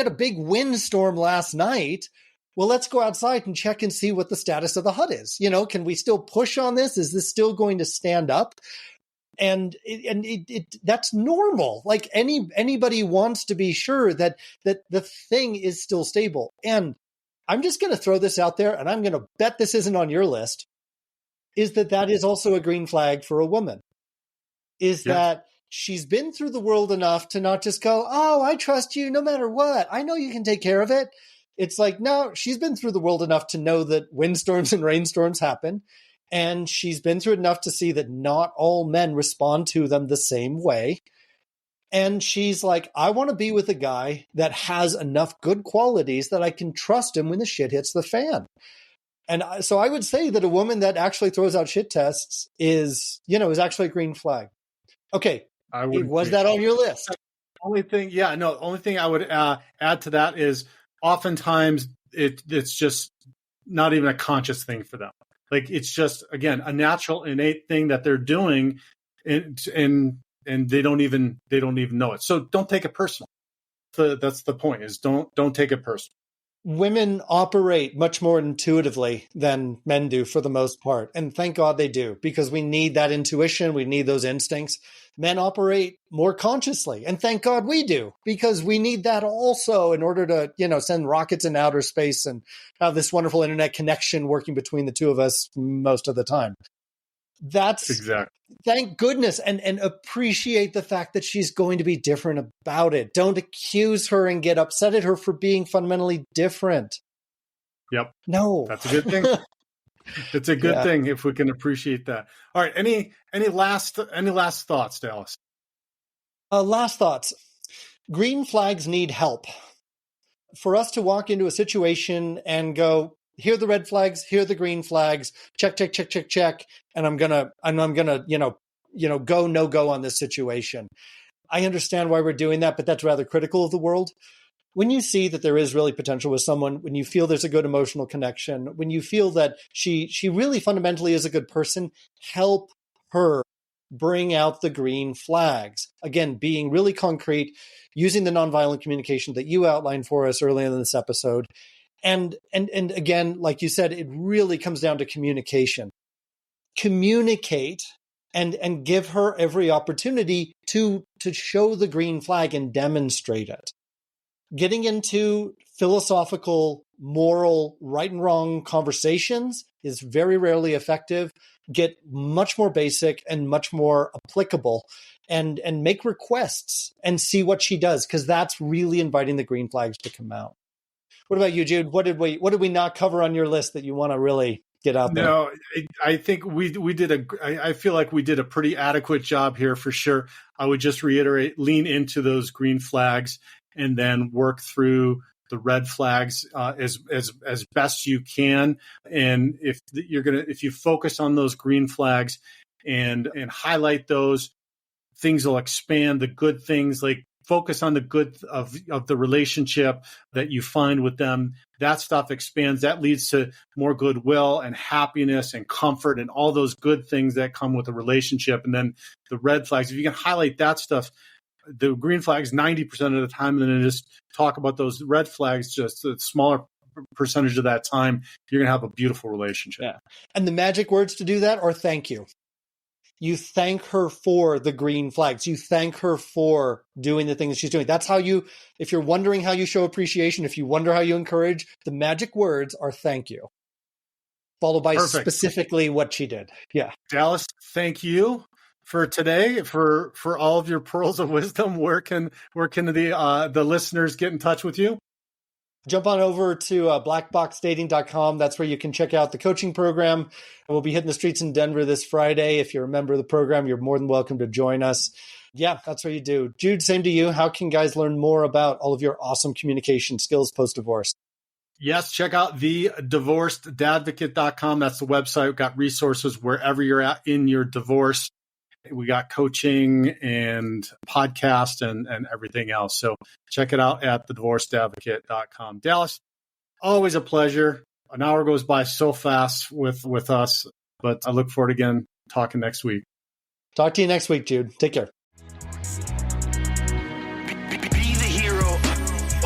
big windstorm last night. Well, let's go outside and check and see what the status of the hut is. Can we still push on this? Is this still going to stand up? And that's normal. Like, anybody wants to be sure that the thing is still stable. And I'm just going to throw this out there, and I'm going to bet this isn't on your list, is that is also a green flag for a woman. That she's been through the world enough to not just go, oh, I trust you no matter what. I know you can take care of it. It's like, no, she's been through the world enough to know that windstorms and rainstorms happen. And she's been through enough to see that not all men respond to them the same way. And she's like, I want to be with a guy that has enough good qualities that I can trust him when the shit hits the fan. And so I would say that a woman that actually throws out shit tests is actually a green flag. Okay. Was that on your list? Only thing I would add to that is oftentimes it's just not even a conscious thing for them. Like, it's just, again, a natural, innate thing that they're doing, and they don't even know it. So don't take it personal. That's the point, is don't take it personal. Women operate much more intuitively than men do for the most part. And thank God they do, because we need that intuition. We need those instincts. Men operate more consciously. And thank God we do, because we need that also in order to, send rockets in outer space and have this wonderful internet connection working between the two of us most of the time. That's exactly. Thank goodness, and appreciate the fact that she's going to be different about it. Don't accuse her and get upset at her for being fundamentally different. Yep. No. That's a good thing. It's a good thing if we can appreciate that. All right. Any last thoughts, Dallas? Last thoughts. Green flags need help. For us to walk into a situation and go, here are the red flags, here are the green flags, check, and I'm gonna, go, no go on this situation. I understand why we're doing that, but that's rather critical of the world. When you see that there is really potential with someone, when you feel there's a good emotional connection, when you feel that she really fundamentally is a good person, help her bring out the green flags. Again, being really concrete, using the nonviolent communication that you outlined for us earlier in this episode. And again, like you said, it really comes down to communication. Communicate and give her every opportunity to show the green flag and demonstrate it. Getting into philosophical, moral, right and wrong conversations is very rarely effective. Get much more basic and much more applicable, and make requests and see what she does, because that's really inviting the green flags to come out. What about you, Jude? What did we not cover on your list that you want to really get out there? No, I think we did I feel like we did a pretty adequate job here for sure. I would just reiterate, lean into those green flags and then work through the red flags as best you can. And if you focus on those green flags and highlight those, things will expand. The good things, like focus on the good of the relationship that you find with them. That stuff expands. That leads to more goodwill and happiness and comfort and all those good things that come with a relationship. And then the red flags, if you can highlight that stuff, the green flags 90% of the time, and then just talk about those red flags just a smaller percentage of that time, you're going to have a beautiful relationship. Yeah. And the magic words to do that are thank you. You thank her for the green flags. You thank her for doing the things she's doing. That's how you, if you're wondering how you show appreciation, if you wonder how you encourage, the magic words are thank you, followed by specifically what she did. Yeah. Dallas, thank you for today, for all of your pearls of wisdom. Where can the listeners get in touch with you? Jump on over to blackboxdating.com. That's where you can check out the coaching program. We'll be hitting the streets in Denver this Friday. If you're a member of the program, you're more than welcome to join us. Yeah, that's what you do. Jude, same to you. How can guys learn more about all of your awesome communication skills post-divorce? Yes, check out thedivorceddadvocate.com. That's the website. We've got resources wherever you're at in your divorce. We got coaching and podcast and everything else. So check it out at thedivorceddadvocate.com. Dallas, always a pleasure. An hour goes by so fast with us, but I look forward again talking next week. Talk to you next week, Jude. Take care. Be the hero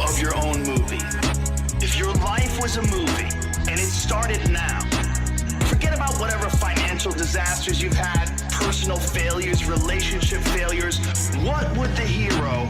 of your own movie. If your life was a movie and it started now, forget about whatever financial disasters you've had, personal failures, relationship failures. What would the hero